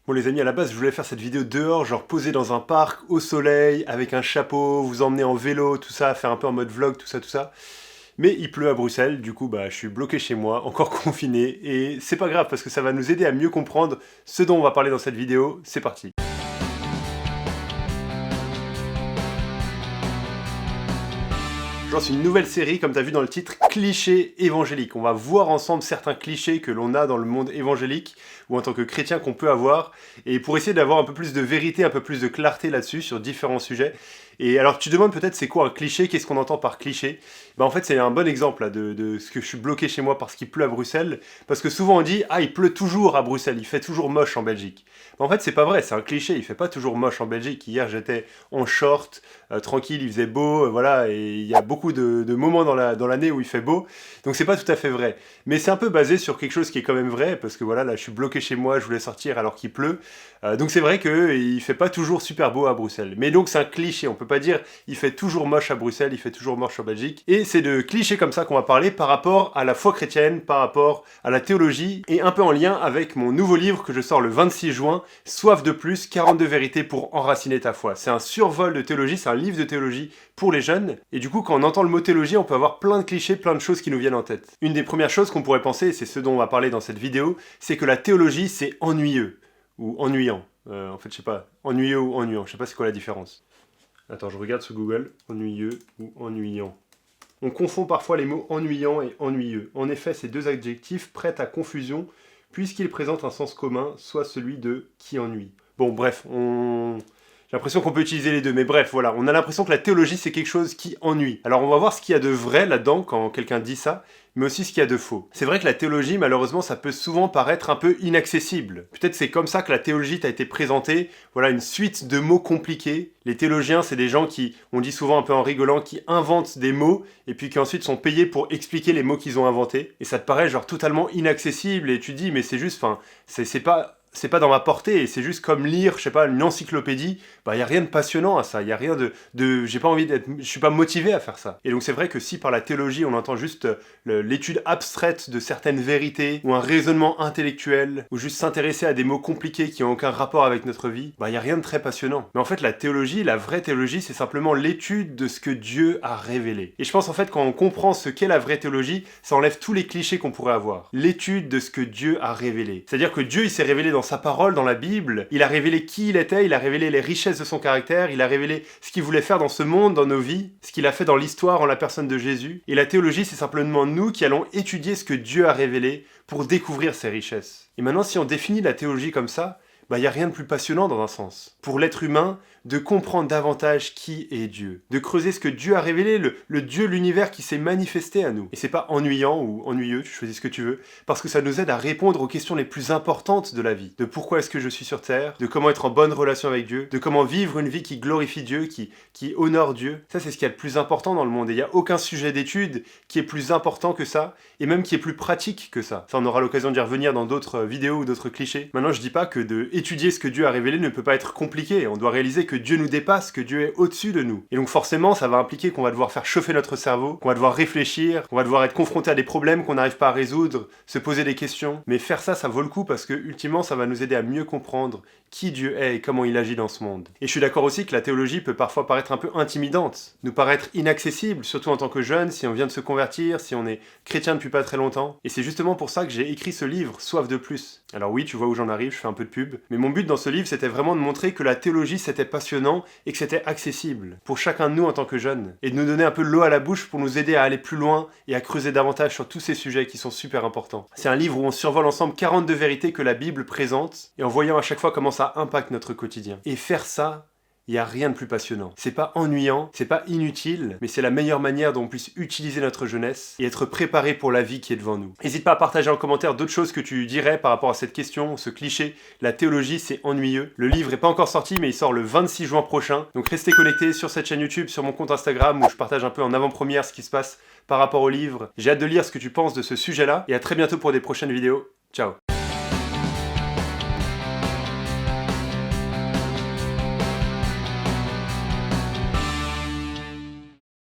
Bon les amis, à la base je voulais faire cette vidéo dehors, genre posé dans un parc, au soleil, avec un chapeau, vous emmener en vélo, tout ça, faire un peu en mode vlog, tout ça. Mais il pleut à Bruxelles, du coup bah je suis bloqué chez moi, encore confiné, et c'est pas grave parce que ça va nous aider à mieux comprendre ce dont on va parler dans cette vidéo. C'est parti. Je lance une nouvelle série, comme tu as vu dans le titre, clichés évangéliques. On va voir ensemble certains clichés que l'on a dans le monde évangélique, ou en tant que chrétien qu'on peut avoir, et pour essayer d'avoir un peu plus de vérité, un peu plus de clarté là-dessus, sur différents sujets. Et alors tu te demandes peut-être c'est quoi un cliché, qu'est-ce qu'on entend par cliché? Ben en fait c'est un bon exemple là, de ce que je suis bloqué chez moi parce qu'il pleut à Bruxelles, parce que souvent on dit « Ah, il pleut toujours à Bruxelles, il fait toujours moche en Belgique ». Ben en fait c'est pas vrai, c'est un cliché, il fait pas toujours moche en Belgique. Hier j'étais en short, tranquille, il faisait beau, voilà, et il y a beaucoup de moments dans l'année où il fait beau, donc c'est pas tout à fait vrai. Mais c'est un peu basé sur quelque chose qui est quand même vrai, parce que voilà, là je suis bloqué chez moi, je voulais sortir alors qu'il pleut, donc c'est vrai qu'il fait pas toujours super beau à Bruxelles. Mais donc c'est un cliché, on peut pas dire il fait toujours moche à Bruxelles, il fait toujours moche en Belgique. Et c'est de clichés comme ça qu'on va parler par rapport à la foi chrétienne, par rapport à la théologie, et un peu en lien avec mon nouveau livre que je sors le 26 juin, Soif de plus, 42 vérités pour enraciner ta foi. C'est un survol de théologie, c'est un livre de théologie pour les jeunes, et du coup quand on entend le mot théologie, on peut avoir plein de clichés, plein de choses qui nous viennent en tête. Une des premières choses qu'on pourrait penser, et c'est ce dont on va parler dans cette vidéo, c'est que la théologie c'est ennuyeux, ou ennuyant. En fait je sais pas, ennuyeux ou ennuyant, je sais pas c'est quoi la différence. Attends, je regarde sur Google, ennuyeux ou ennuyant. On confond parfois les mots ennuyant et ennuyeux. En effet, ces deux adjectifs prêtent à confusion puisqu'ils présentent un sens commun, soit celui de qui ennuie. Bon, bref, j'ai l'impression qu'on peut utiliser les deux, mais bref, voilà, on a l'impression que la théologie c'est quelque chose qui ennuie. Alors on va voir ce qu'il y a de vrai là-dedans quand quelqu'un dit ça, mais aussi ce qu'il y a de faux. C'est vrai que la théologie, malheureusement, ça peut souvent paraître un peu inaccessible. Peut-être c'est comme ça que la théologie t'a été présentée, voilà, une suite de mots compliqués. Les théologiens, c'est des gens qui, on dit souvent un peu en rigolant, qui inventent des mots, et puis qui ensuite sont payés pour expliquer les mots qu'ils ont inventés. Et ça te paraît genre totalement inaccessible, et tu dis, mais c'est juste, enfin, c'est pas dans ma portée, et c'est juste comme lire, je sais pas, une encyclopédie, bah y a rien de passionnant à ça, y a rien j'ai pas envie je suis pas motivé à faire ça. Et donc c'est vrai que si par la théologie on entend juste l'étude abstraite de certaines vérités, ou un raisonnement intellectuel, ou juste s'intéresser à des mots compliqués qui ont aucun rapport avec notre vie, bah y a rien de très passionnant. Mais en fait la théologie, la vraie théologie, c'est simplement l'étude de ce que Dieu a révélé. Et je pense en fait quand on comprend ce qu'est la vraie théologie, ça enlève tous les clichés qu'on pourrait avoir. L'étude de ce que Dieu a révélé. C'est-à-dire que Dieu il s'est révélé dans sa parole, dans la Bible, il a révélé qui il était, il a révélé les richesses de son caractère, il a révélé ce qu'il voulait faire dans ce monde, dans nos vies, ce qu'il a fait dans l'histoire en la personne de Jésus. Et la théologie, c'est simplement nous qui allons étudier ce que Dieu a révélé pour découvrir ses richesses. Et maintenant, si on définit la théologie comme ça, bah, y a rien de plus passionnant dans un sens. Pour l'être humain, de comprendre davantage qui est Dieu. De creuser ce que Dieu a révélé, le Dieu, l'univers qui s'est manifesté à nous. Et c'est pas ennuyant ou ennuyeux, tu choisis ce que tu veux, parce que ça nous aide à répondre aux questions les plus importantes de la vie. De pourquoi est-ce que je suis sur Terre, de comment être en bonne relation avec Dieu, de comment vivre une vie qui glorifie Dieu, qui honore Dieu. Ça, c'est ce qu'il y a de plus important dans le monde. Et il n'y a aucun sujet d'étude qui est plus important que ça, et même qui est plus pratique que ça. Ça, on aura l'occasion d'y revenir dans d'autres vidéos ou d'autres clichés. Maintenant, je dis pas que d'étudier ce que Dieu a révélé ne peut pas être compliqué. On doit réaliser que Dieu nous dépasse, que Dieu est au-dessus de nous. Et donc forcément, ça va impliquer qu'on va devoir faire chauffer notre cerveau, qu'on va devoir réfléchir, qu'on va devoir être confronté à des problèmes qu'on n'arrive pas à résoudre, se poser des questions. Mais faire ça, ça vaut le coup parce que, ultimement, ça va nous aider à mieux comprendre qui Dieu est et comment il agit dans ce monde. Et je suis d'accord aussi que la théologie peut parfois paraître un peu intimidante, nous paraître inaccessible, surtout en tant que jeune, si on vient de se convertir, si on est chrétien depuis pas très longtemps. Et c'est justement pour ça que j'ai écrit ce livre, Soif de plus. Alors oui, tu vois où j'en arrive, je fais un peu de pub, mais mon but dans ce livre, c'était vraiment de montrer que la théologie, c'était passionnant et que c'était accessible pour chacun de nous en tant que jeunes, et de nous donner un peu l'eau à la bouche pour nous aider à aller plus loin et à creuser davantage sur tous ces sujets qui sont super importants. C'est un livre où on survole ensemble 42 vérités que la Bible présente, et en voyant à chaque fois comment ça impacte notre quotidien. Et faire ça, il n'y a rien de plus passionnant. C'est pas ennuyant, c'est pas inutile, mais c'est la meilleure manière dont on puisse utiliser notre jeunesse et être préparé pour la vie qui est devant nous. N'hésite pas à partager en commentaire d'autres choses que tu dirais par rapport à cette question, ce cliché. La théologie, c'est ennuyeux. Le livre n'est pas encore sorti, mais il sort le 26 juin prochain. Donc restez connectés sur cette chaîne YouTube, sur mon compte Instagram, où je partage un peu en avant-première ce qui se passe par rapport au livre. J'ai hâte de lire ce que tu penses de ce sujet-là, et à très bientôt pour des prochaines vidéos. Ciao!